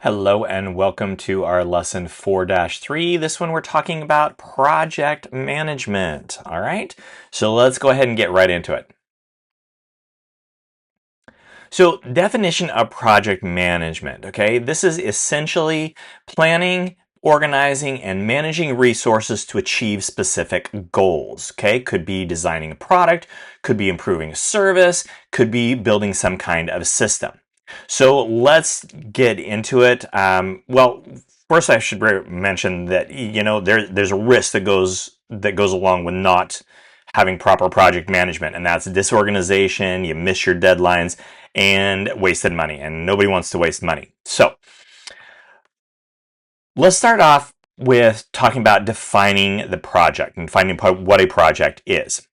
Hello and welcome to our lesson 4-3. This one we're talking about project management. All right, so let's go ahead and get right into it. So, definition of project management, okay? This is essentially planning, organizing, and managing resources to achieve specific goals, okay? Could be designing a product, could be improving a service, could be building some kind of system. So let's get into it. First I should mention that there's a risk that goes along with not having proper project management, and that's disorganization. You miss your deadlines and wasted money, and nobody wants to waste money. So let's start off with talking about defining the project and finding what a project is.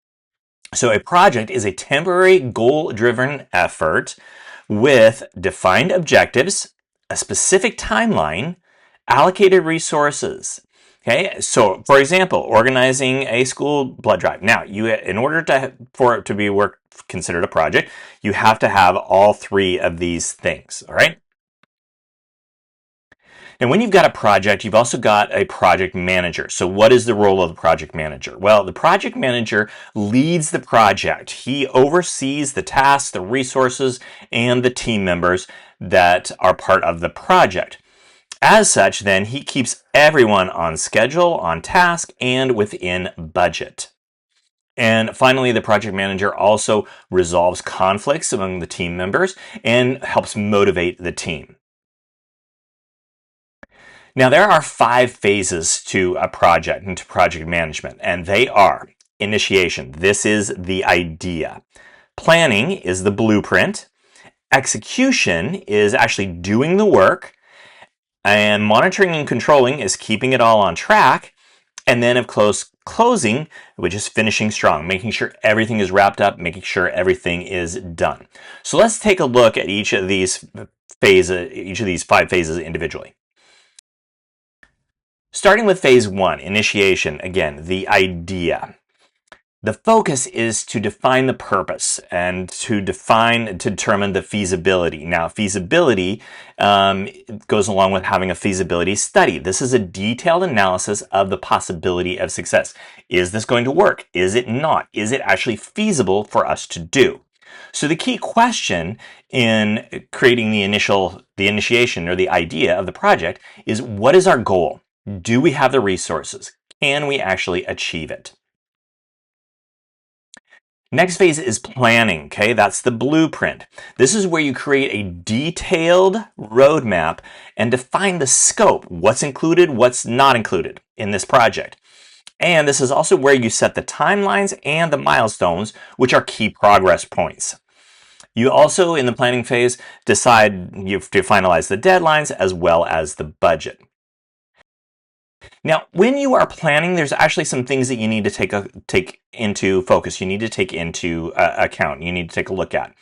So a project is a temporary goal-driven effort with defined objectives, a specific timeline, allocated resources. Okay, so for example, organizing a school blood drive. Now, in order for it to be considered a project, you have to have all three of these things. All right. And when you've got a project, you've also got a project manager. So what is the role of the project manager? Well, the project manager leads the project. He oversees the tasks, the resources, and the team members that are part of the project. As such, then, he keeps everyone on schedule, on task, and within budget. And finally, the project manager also resolves conflicts among the team members and helps motivate the team. Now, there are 5 phases to a project and to project management, and they are initiation. This is the idea. Planning is the blueprint. Execution is actually doing the work. And monitoring and controlling is keeping it all on track. And then, of course, closing, which is finishing strong, making sure everything is wrapped up, making sure everything is done. So let's take a look at each of these 5 phases individually. Starting with phase 1, initiation, again, the idea. The focus is to define the purpose and to determine the feasibility. Now, feasibility goes along with having a feasibility study. This is a detailed analysis of the possibility of success. Is this going to work? Is it not? Is it actually feasible for us to do? So the key question in creating the initiation or the idea of the project is, what is our goal? Do we have the resources? Can we actually achieve it? Next phase is planning, okay? That's the blueprint. This is where you create a detailed roadmap and define the scope, what's included, what's not included in this project. And this is also where you set the timelines and the milestones, which are key progress points. You also, in the planning phase, decide you have to finalize the deadlines as well as the budget. Now, when you are planning, there's actually some things that you need to take into focus. You need to take into account. You need to take a look at.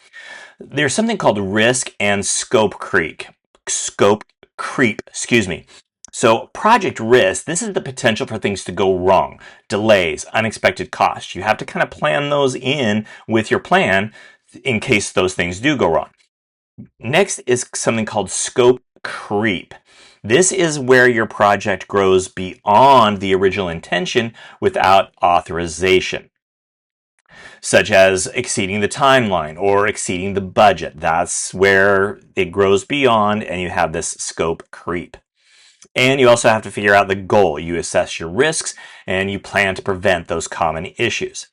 There's something called risk and scope creep. So project risk, this is the potential for things to go wrong, delays, unexpected costs. You have to kind of plan those in with your plan in case those things do go wrong. Next is something called scope creep. This is where your project grows beyond the original intention without authorization, such as exceeding the timeline or exceeding the budget. That's where it grows beyond, and you have this scope creep. And you also have to figure out the goal. You assess your risks, and you plan to prevent those common issues.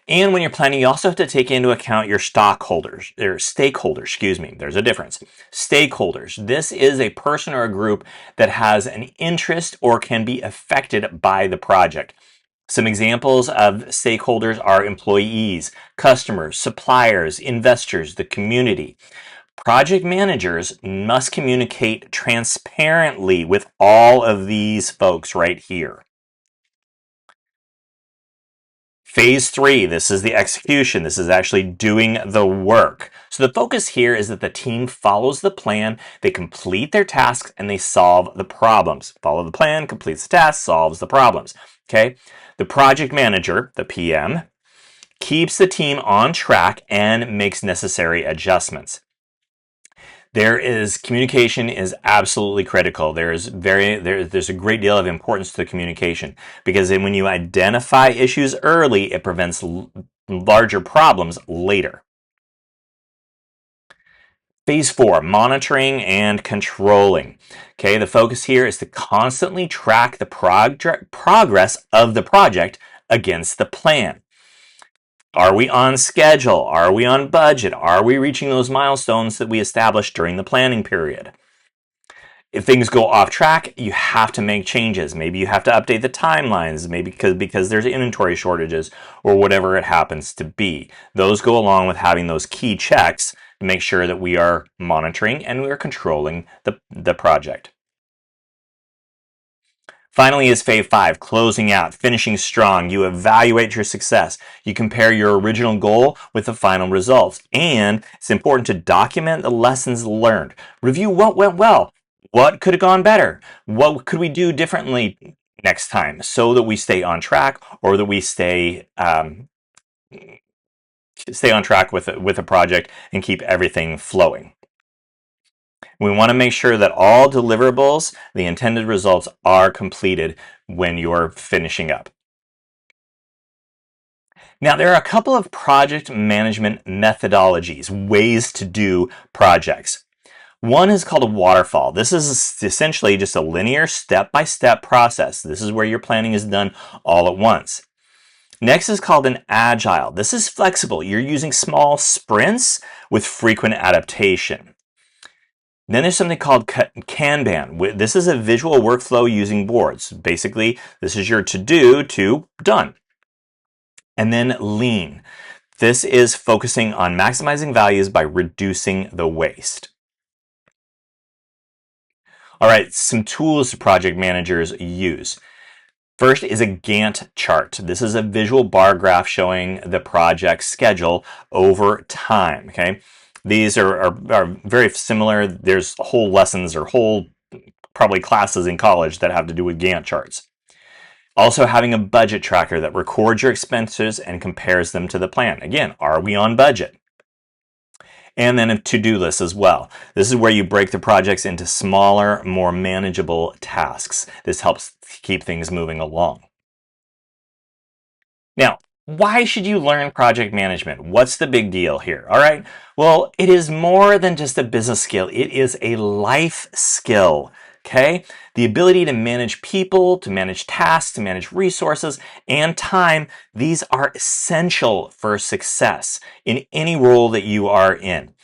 And when you're planning, you also have to take into account your stakeholders. There's a difference. Stakeholders. This is a person or a group that has an interest or can be affected by the project. Some examples of stakeholders are employees, customers, suppliers, investors, the community. Project managers must communicate transparently with all of these folks right here. Phase 3, this is the execution. This is actually doing the work. So the focus here is that the team follows the plan, they complete their tasks, and they solve the problems. Follow the plan, completes the task, solves the problems. Okay? The project manager, the PM, keeps the team on track and makes necessary adjustments. Communication is absolutely critical. There's a great deal of importance to communication, because when you identify issues early, it prevents larger problems later. Phase 4, monitoring and controlling. Okay, the focus here is to constantly track the progress of the project against the plan. Are we on schedule? Are we on budget? Are we reaching those milestones that we established during the planning period? If things go off track, you have to make changes. Maybe you have to update the timelines, maybe because there's inventory shortages or whatever it happens to be. Those go along with having those key checks to make sure that we are monitoring and we are controlling the project. Finally is phase 5, closing out, finishing strong. You evaluate your success. You compare your original goal with the final results. And it's important to document the lessons learned. Review what went well. What could have gone better? What could we do differently next time so that we stay on track, or that we stay on track with a project and keep everything flowing. We want to make sure that all deliverables, the intended results, are completed when you're finishing up. Now, there are a couple of project management methodologies, ways to do projects. One is called a waterfall. This is essentially just a linear step-by-step process. This is where your planning is done all at once. Next is called an Agile. This is flexible. You're using small sprints with frequent adaptation. Then there's something called Kanban. This is a visual workflow using boards. Basically, this is your to-do to done. And then Lean. This is focusing on maximizing values by reducing the waste. All right, some tools project managers use. First is a Gantt chart. This is a visual bar graph showing the project schedule over time. Okay, these are very similar. There's whole lessons or whole probably classes in college that have to do with Gantt charts. Also, having a budget tracker that records your expenses and compares them to the plan. Again, are we on budget? And then a to-do list as well. This is where you break the projects into smaller, more manageable tasks. This helps keep things moving along. Now, why should you learn project management? What's the big deal here? All right. Well, it is more than just a business skill. It is a life skill. Okay. The ability to manage people, to manage tasks, to manage resources and time. These are essential for success in any role that you are in.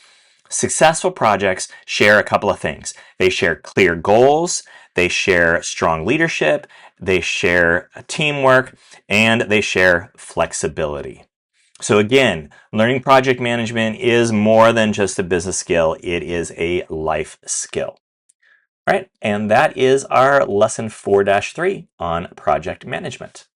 Successful projects share a couple of things. They share clear goals, they share strong leadership, they share teamwork, and they share flexibility. So again, learning project management is more than just a business skill. It is a life skill. All right, and that is our lesson 4-3 on project management.